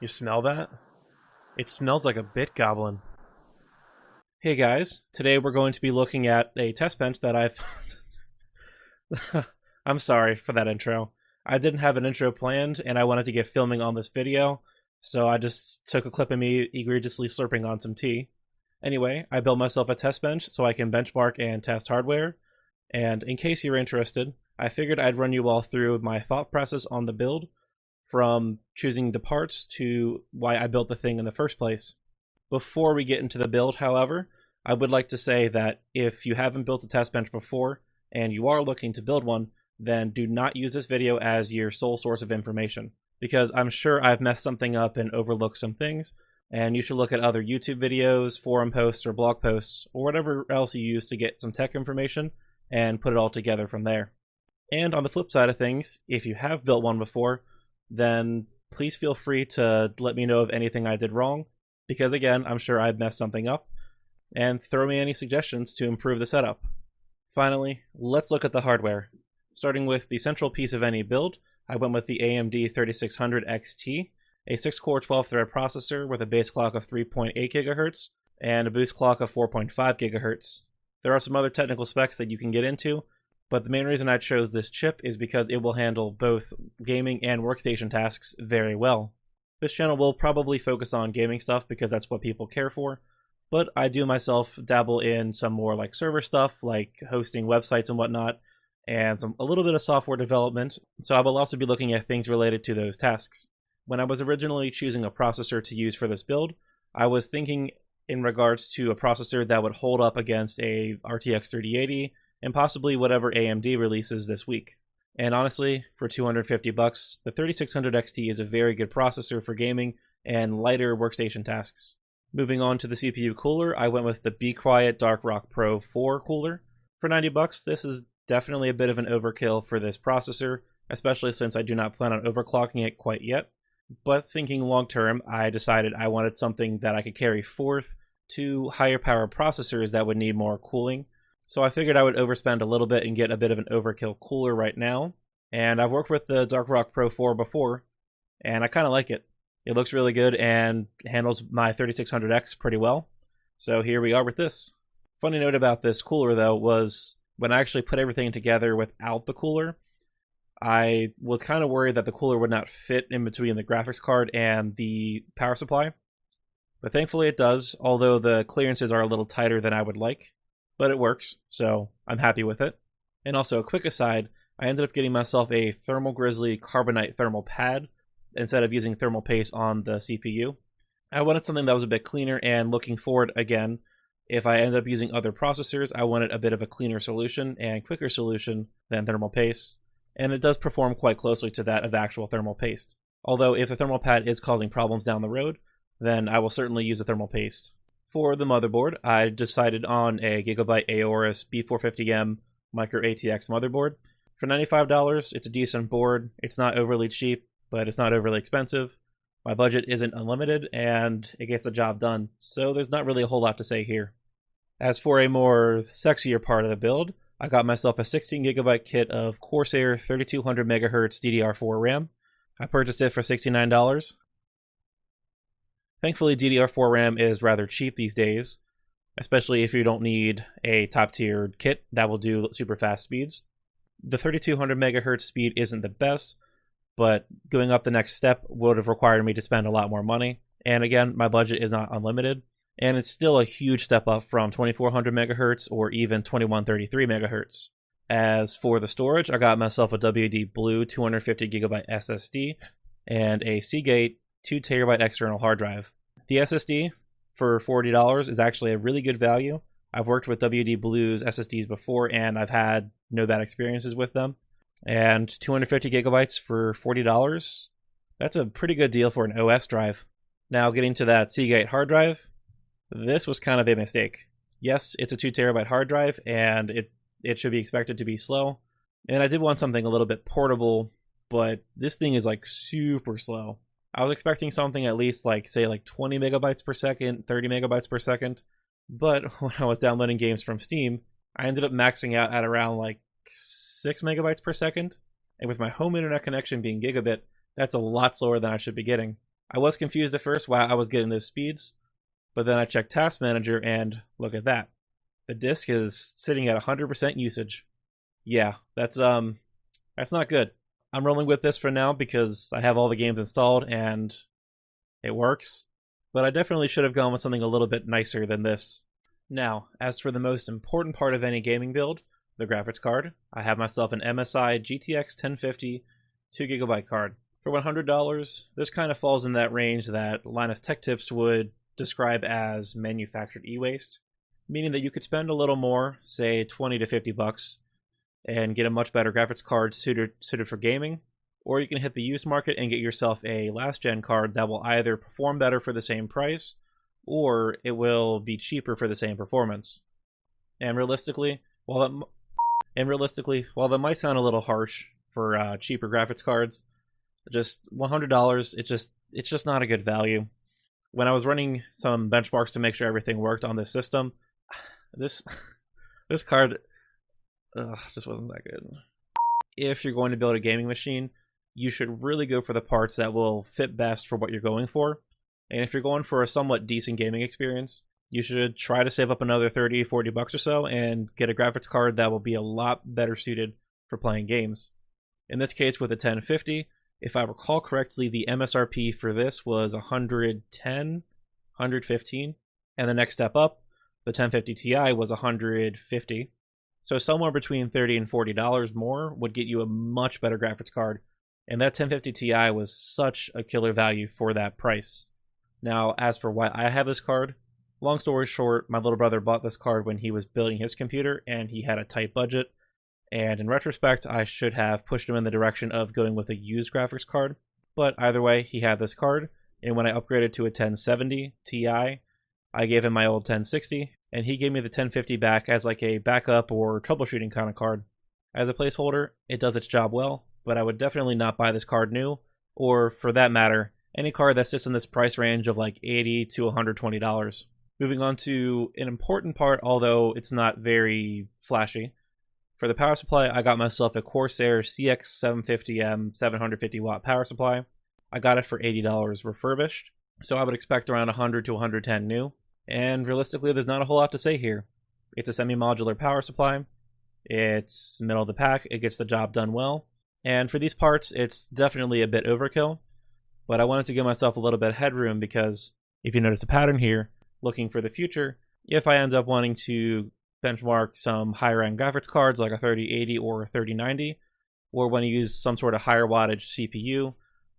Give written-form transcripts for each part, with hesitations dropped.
You smell that? It smells like a bit goblin. Hey guys, today we're going to be looking at a test bench that I've... I'm sorry for that intro. I didn't have an intro planned and I wanted to get filming on this video, so I just took a clip of me egregiously slurping on some tea. Anyway, I built myself a test bench so I can benchmark and test hardware, and in case you're interested, I figured I'd run you all through my thought process on the build, from choosing the parts to why I built the thing in the first place. Before we get into the build, however, I would like to say that if you haven't built a test bench before and you are looking to build one, then do not use this video as your sole source of information, because I'm sure I've messed something up and overlooked some things, and you should look at other YouTube videos, forum posts, or blog posts, or whatever else you use to get some tech information and put it all together from there. And on the flip side of things, if you have built one before, then please feel free to let me know of anything I did wrong, because again, I'm sure I've messed something up, and throw me any suggestions to improve the setup. Finally, let's look at the hardware. Starting with the central piece of any build, I went with the AMD 3600 XT, a 6-core 12-thread processor with a base clock of 3.8 GHz and a boost clock of 4.5 GHz. There are some other technical specs that you can get into, but the main reason I chose this chip is because it will handle both gaming and workstation tasks very well. This channel will probably focus on gaming stuff because that's what people care for, but I do myself dabble in some more like server stuff, like hosting websites and whatnot, and a little bit of software development, so I will also be looking at things related to those tasks. When I was originally choosing a processor to use for this build, I was thinking in regards to a processor that would hold up against a RTX 3080 and possibly whatever AMD releases this week. And honestly, for $250, the 3600 XT is a very good processor for gaming and lighter workstation tasks. Moving on to the CPU cooler, I went with the Be Quiet DarkRock Pro 4 cooler. For $90, this is definitely a bit of an overkill for this processor, especially since I do not plan on overclocking it quite yet. But thinking long term, I decided I wanted something that I could carry forth to higher power processors that would need more cooling. So I figured I would overspend a little bit and get a bit of an overkill cooler right now. And I've worked with the DarkRock Pro 4 before, and I kind of like it. It looks really good and handles my 3600X pretty well. So here we are with this. Funny note about this cooler though was when I actually put everything together without the cooler, I was kind of worried that the cooler would not fit in between the graphics card and the power supply. But thankfully it does, although the clearances are a little tighter than I would like. But it works, so I'm happy with it. And also, a quick aside, I ended up getting myself a Thermal Grizzly Carbonite thermal pad instead of using thermal paste on the CPU. I wanted something that was a bit cleaner, and looking forward again, if I end up using other processors, I wanted a bit of a cleaner solution and quicker solution than thermal paste. And it does perform quite closely to that of actual thermal paste. Although if the thermal pad is causing problems down the road, then I will certainly use a thermal paste. For the motherboard, I decided on a Gigabyte Aorus B450M Micro ATX motherboard. For $95, it's a decent board. It's not overly cheap, but it's not overly expensive. My budget isn't unlimited, and it gets the job done, so there's not really a whole lot to say here. As for a more sexier part of the build, I got myself a 16GB kit of Corsair 3200MHz DDR4 RAM. I purchased it for $69. Thankfully, DDR4 RAM is rather cheap these days, especially if you don't need a top-tier kit that will do super fast speeds. The 3200 MHz speed isn't the best, but going up the next step would have required me to spend a lot more money. And again, my budget is not unlimited, and it's still a huge step up from 2400 MHz or even 2133 MHz. As for the storage, I got myself a WD Blue 250GB SSD and a Seagate 2TB external hard drive. The SSD for $40 is actually a really good value. I've worked with WD Blue's SSDs before and I've had no bad experiences with them. And 250 gigabytes for $40, that's a pretty good deal for an OS drive. Now getting to that Seagate hard drive, this was kind of a mistake. Yes, it's a 2TB hard drive and it should be expected to be slow. And I did want something a little bit portable, but this thing is like super slow. I was expecting something at least like, say, like 20 megabytes per second, 30 megabytes per second. But when I was downloading games from Steam, I ended up maxing out at around like 6 megabytes per second. And with my home internet connection being gigabit, that's a lot slower than I should be getting. I was confused at first why I was getting those speeds, but then I checked Task Manager and look at that. The disk is sitting at 100% usage. Yeah, that's not good. I'm rolling with this for now because I have all the games installed and it works, but I definitely should have gone with something a little bit nicer than this. Now, as for the most important part of any gaming build, the graphics card, I have myself an MSI GTX 1050 2GB card. For $100, this kind of falls in that range that Linus Tech Tips would describe as manufactured e-waste, meaning that you could spend a little more, say 20 to 50 bucks, and get a much better graphics card suited for gaming, or you can hit the used market and get yourself a last-gen card that will either perform better for the same price, or it will be cheaper for the same performance. And realistically, while that might sound a little harsh for cheaper graphics cards, just $100, it's just not a good value. When I was running some benchmarks to make sure everything worked on this system, this card just wasn't that good. If you're going to build a gaming machine, you should really go for the parts that will fit best for what you're going for. And if you're going for a somewhat decent gaming experience, you should try to save up another 30, 40 bucks or so and get a graphics card that will be a lot better suited for playing games. In this case, with a 1050, if I recall correctly, the MSRP for this was 110, 115, and the next step up, the 1050 Ti was 150. So somewhere between $30 and $40 more would get you a much better graphics card, and that 1050 Ti was such a killer value for that price. Now, as for why I have this card, long story short, my little brother bought this card when he was building his computer, and he had a tight budget, and in retrospect, I should have pushed him in the direction of going with a used graphics card, but either way, he had this card, and when I upgraded to a 1070 Ti, I gave him my old 1060, and he gave me the 1050 back as like a backup or troubleshooting kind of card. As a placeholder, it does its job well, but I would definitely not buy this card new, or for that matter, any card that sits in this price range of like $80 to $120. Moving on to an important part, although it's not very flashy. For the power supply, I got myself a Corsair CX750M 750 watt power supply. I got it for $80 refurbished, so I would expect around $100 to $110 new. And realistically, there's not a whole lot to say here. It's a semi-modular power supply. It's middle of the pack. It gets the job done well. And for these parts, it's definitely a bit overkill. But I wanted to give myself a little bit of headroom because if you notice a pattern here, looking for the future, if I end up wanting to benchmark some higher-end graphics cards like a 3080 or a 3090, or when you use some sort of higher wattage CPU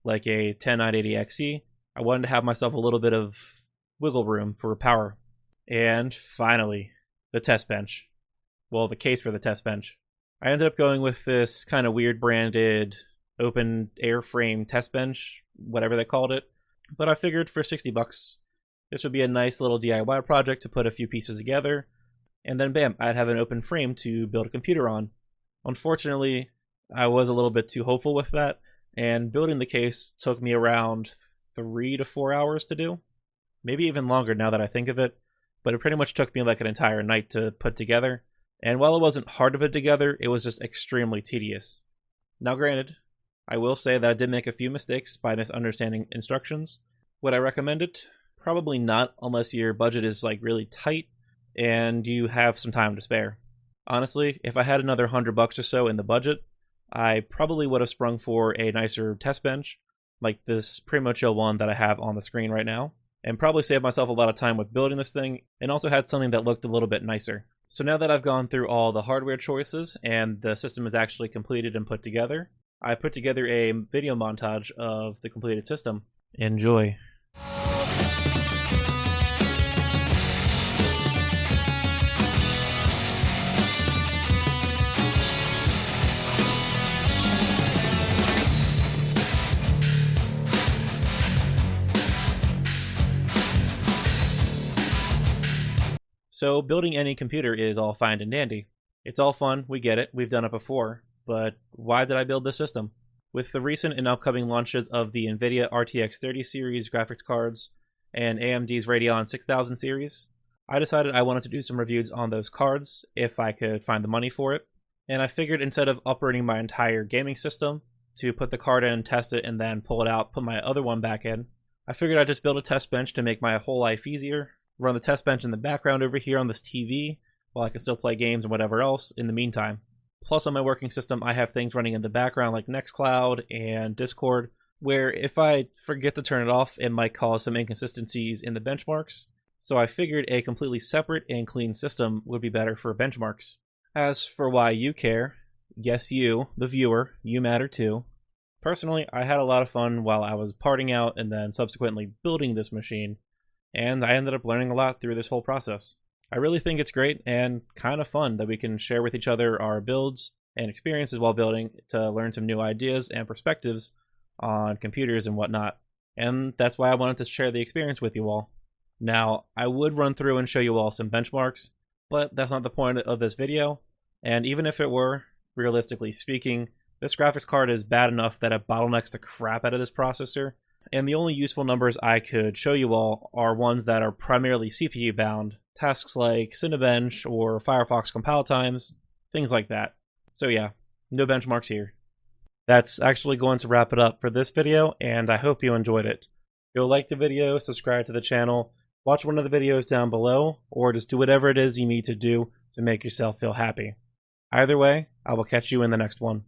like a 10980XE, I wanted to have myself a little bit of wiggle room for power. And finally, the test bench. Well, the case for the test bench. I ended up going with this kind of weird branded open airframe test bench, whatever they called it. But I figured for 60 bucks, this would be a nice little DIY project to put a few pieces together. And then bam, I'd have an open frame to build a computer on. Unfortunately, I was a little bit too hopeful with that, and building the case took me around 3 to 4 hours to do. Maybe even longer now that I think of it, but it pretty much took me like an entire night to put together. And while it wasn't hard to put together, it was just extremely tedious. Now granted, I will say that I did make a few mistakes by misunderstanding instructions. Would I recommend it? Probably not, unless your budget is like really tight and you have some time to spare. Honestly, if I had another $100 or so in the budget, I probably would have sprung for a nicer test bench, like this Primo Chill one that I have on the screen right now, and probably saved myself a lot of time with building this thing, and also had something that looked a little bit nicer. So now that I've gone through all the hardware choices, and the system is actually completed and put together, I put together a video montage of the completed system. Enjoy. So building any computer is all fine and dandy. It's all fun, we get it, we've done it before, but why did I build this system? With the recent and upcoming launches of the NVIDIA RTX 30 series graphics cards and AMD's Radeon 6000 series, I decided I wanted to do some reviews on those cards if I could find the money for it, and I figured instead of operating my entire gaming system to put the card in, test it, and then pull it out, put my other one back in, I figured I'd just build a test bench to make my whole life easier, run the test bench in the background over here on this TV, while I can still play games and whatever else in the meantime. Plus, on my working system, I have things running in the background like Nextcloud and Discord, where if I forget to turn it off, it might cause some inconsistencies in the benchmarks. So I figured a completely separate and clean system would be better for benchmarks. As for why you care, yes you, the viewer, you matter too. Personally, I had a lot of fun while I was parting out and then subsequently building this machine, and I ended up learning a lot through this whole process. I really think it's great and kind of fun that we can share with each other our builds and experiences while building to learn some new ideas and perspectives on computers and whatnot. And that's why I wanted to share the experience with you all. Now, I would run through and show you all some benchmarks, but that's not the point of this video. And even if it were, realistically speaking, this graphics card is bad enough that it bottlenecks the crap out of this processor. And the only useful numbers I could show you all are ones that are primarily CPU bound, tasks like Cinebench or Firefox compile times, things like that. So yeah, no benchmarks here. That's actually going to wrap it up for this video, and I hope you enjoyed it. If you'll like the video, subscribe to the channel, watch one of the videos down below, or just do whatever it is you need to do to make yourself feel happy. Either way, I will catch you in the next one.